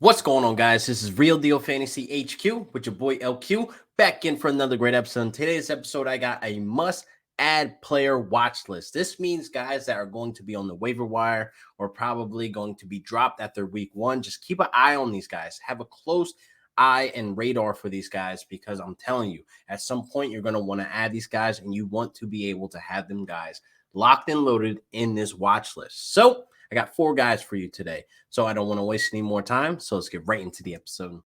What's going on, guys? This is Real Deal Fantasy HQ with your boy LQ back in for another great episode. In today's episode, I got a must-add player watch list. This means guys that are going to be on the waiver wire or probably going to be dropped after week one. Just keep an eye on these guys. Have a close eye and radar for these guys because I'm telling you, at some point you're going to want to add these guys and you want to be able to have them guys locked and loaded in this watch list. So I got 4 guys for you today. So I don't want to waste any more time. So let's get right into the episode.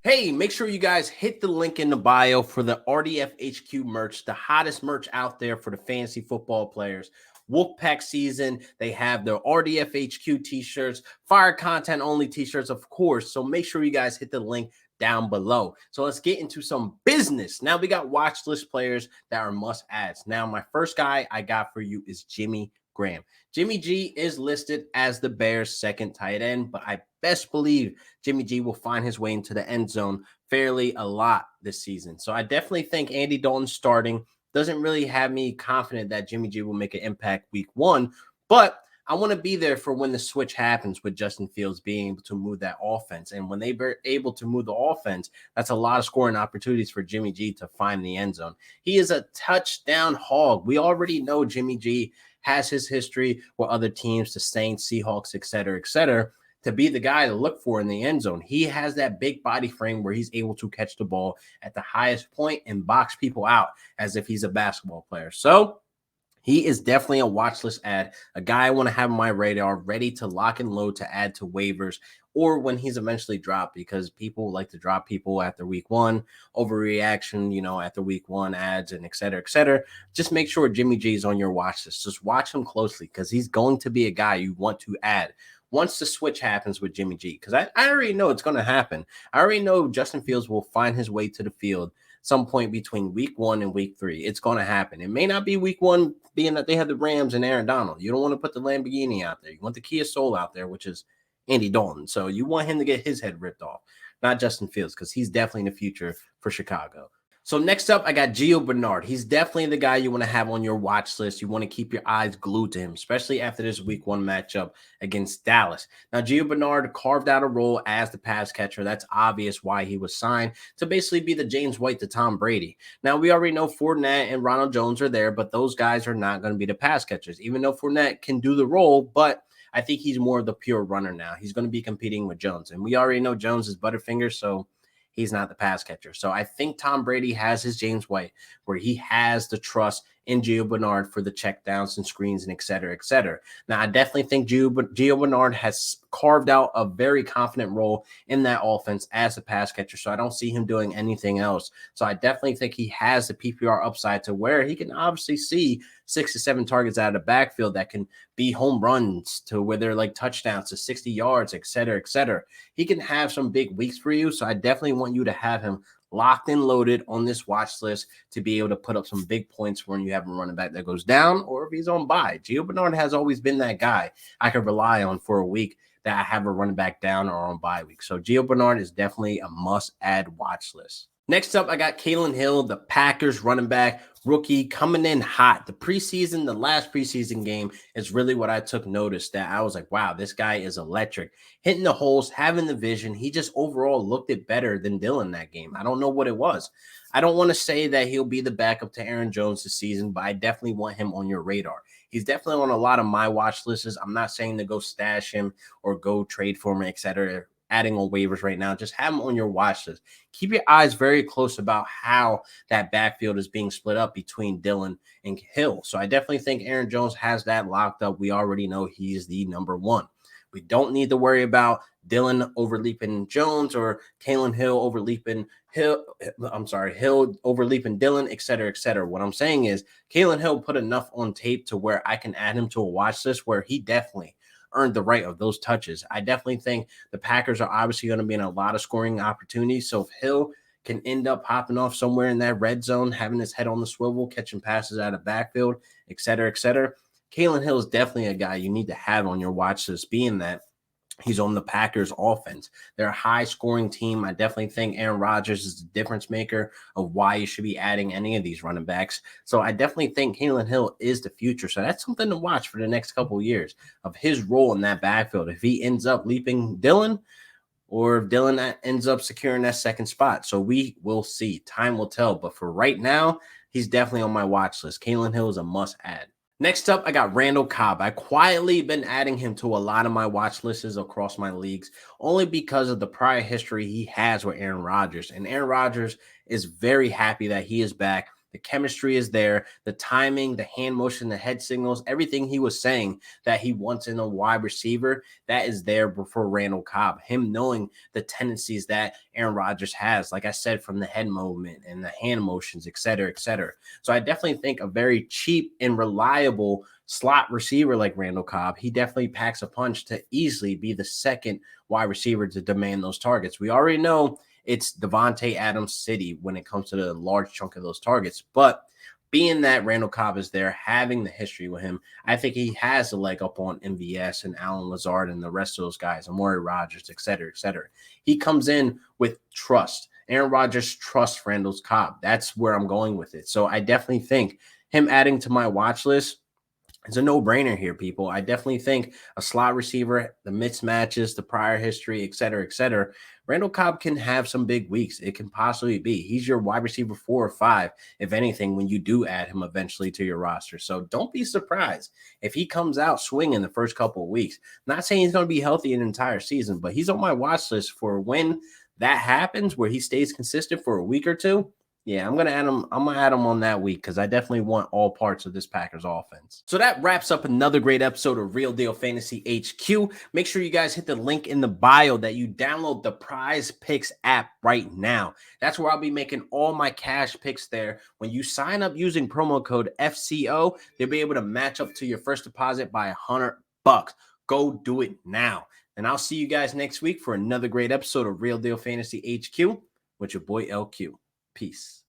Hey, make sure you guys hit the link in the bio for the RDF HQ merch, the hottest merch out there for the fantasy football players. Wolfpack season, they have the RDF HQ t-shirts, fire content only t-shirts, of course. So make sure you guys hit the link down below. So let's get into some business. Now we got watch list players that are must adds. Now my first guy I got for you is Jimmy Graham. Jimmy G is listed as the Bears' second tight end, but I best believe Jimmy G will find his way into the end zone fairly a lot this season. So I definitely think Andy Dalton starting doesn't really have me confident that Jimmy G will make an impact week one, but I want to be there for when the switch happens with Justin Fields being able to move that offense. And when they were able to move the offense, that's a lot of scoring opportunities for Jimmy G to find the end zone. He is a touchdown hog. We already know Jimmy G has his history with other teams, the Saints, Seahawks, et cetera, to be the guy to look for in the end zone. He has that big body frame where he's able to catch the ball at the highest point and box people out as if he's a basketball player. So he is definitely a watch list add, a guy I want to have on my radar, ready to lock and load to add to waivers or when he's eventually dropped, because people like to drop people after week one, overreaction, after week one ads and et cetera. Just make sure Jimmy G is on your watch list. Just watch him closely because he's going to be a guy you want to add once the switch happens with Jimmy G, because I already know it's going to happen. I already know Justin Fields will find his way to the field some point between week 1 and week 3. It's going to happen. It may not be week 1, being that they have the Rams and Aaron Donald. You don't want to put the Lamborghini out there. You want the Kia Soul out there, which is Andy Dalton. So you want him to get his head ripped off, not Justin Fields, because he's definitely in the future for Chicago. So next up, I got Gio Bernard. He's definitely the guy you want to have on your watch list. You want to keep your eyes glued to him, especially after this week 1 matchup against Dallas. Now, Gio Bernard carved out a role as the pass catcher. That's obvious why he was signed, to basically be the James White to Tom Brady. Now, we already know Fournette and Ronald Jones are there, but those guys are not going to be the pass catchers, even though Fournette can do the role, but I think he's more of the pure runner now. He's going to be competing with Jones, and we already know Jones is Butterfinger, so he's not the pass catcher. So I think Tom Brady has his James White, where he has the trust in Gio Bernard for the checkdowns and screens and et cetera. Now, I definitely think Gio Bernard has carved out a very confident role in that offense as a pass catcher, so I don't see him doing anything else. So I definitely think he has the PPR upside to where he can obviously see 6 to 7 targets out of the backfield that can be home runs to where they're like touchdowns to 60 yards, et cetera. He can have some big weeks for you, so I definitely want you to have him locked and loaded on this watch list to be able to put up some big points when you have a running back that goes down or if he's on bye. Gio Bernard has always been that guy I could rely on for a week that I have a running back down or on bye week. So Gio Bernard is definitely a must-add watch list. Next up, I got Kahlil Hill, the Packers running back rookie, coming in hot. The last preseason game is really what I took notice that I was like, wow, this guy is electric. Hitting the holes, having the vision. He just overall looked it better than Dylan that game. I don't know what it was. I don't want to say that he'll be the backup to Aaron Jones this season, but I definitely want him on your radar. He's definitely on a lot of my watch lists. I'm not saying to go stash him or go trade for him, et cetera. Adding on waivers right now, just have him on your watch list. Keep your eyes very close about how that backfield is being split up between Dylan and Hill. So I definitely think Aaron Jones has that locked up. We already know he's the number 1. We don't need to worry about Dylan overleaping Jones or Kahlil Hill overleaping Hill overleaping Dylan, et cetera. What I'm saying is Kahlil Hill put enough on tape to where I can add him to a watch list where he definitely earned the right of those touches. I definitely think the Packers are obviously going to be in a lot of scoring opportunities. So if Hill can end up popping off somewhere in that red zone, having his head on the swivel, catching passes out of backfield, et cetera. Kahlil Hill is definitely a guy you need to have on your watch list, being that He's on the Packers offense. They're a high scoring team. I definitely think Aaron Rodgers is the difference maker of why you should be adding any of these running backs. So I definitely think Kahlil Hill is the future. So that's something to watch for the next couple of years of his role in that backfield. If he ends up leaping Dylan, or if Dylan ends up securing that second spot. So we will see. Time will tell. But for right now, he's definitely on my watch list. Kahlil Hill is a must add. Next up, I got Randall Cobb. I quietly been adding him to a lot of my watch lists across my leagues, only because of the prior history he has with Aaron Rodgers. And Aaron Rodgers is very happy that he is back. The chemistry is there, the timing, the hand motion, the head signals, everything he was saying that he wants in a wide receiver, that is there for Randall Cobb. Him knowing the tendencies that Aaron Rodgers has, like I said, from the head movement and the hand motions, et cetera, et cetera. So I definitely think a very cheap and reliable slot receiver like Randall Cobb, he definitely packs a punch to easily be the second wide receiver to demand those targets. We already know it's Devontae Adams City when it comes to the large chunk of those targets. But being that Randall Cobb is there, having the history with him, I think he has a leg up on MVS and Alan Lazard and the rest of those guys, Amari Rodgers, et cetera, et cetera. He comes in with trust. Aaron Rodgers trusts Randall Cobb. That's where I'm going with it. So I definitely think him adding to my watch list, it's a no-brainer here, people. I definitely think a slot receiver, the mismatches, the prior history, et cetera, Randall Cobb can have some big weeks. It can possibly be. He's your wide receiver 4 or 5, if anything, when you do add him eventually to your roster. So don't be surprised if he comes out swinging the first couple of weeks. Not saying he's going to be healthy an entire season, but he's on my watch list for when that happens, where he stays consistent for a week or two. Yeah, I'm gonna add him. I'm gonna add him on that week because I definitely want all parts of this Packers offense. So that wraps up another great episode of Real Deal Fantasy HQ. Make sure you guys hit the link in the bio that you download the Prize Picks app right now. That's where I'll be making all my cash picks there. When you sign up using promo code FCO, they'll be able to match up to your first deposit by $100. Go do it now. And I'll see you guys next week for another great episode of Real Deal Fantasy HQ with your boy LQ. Peace.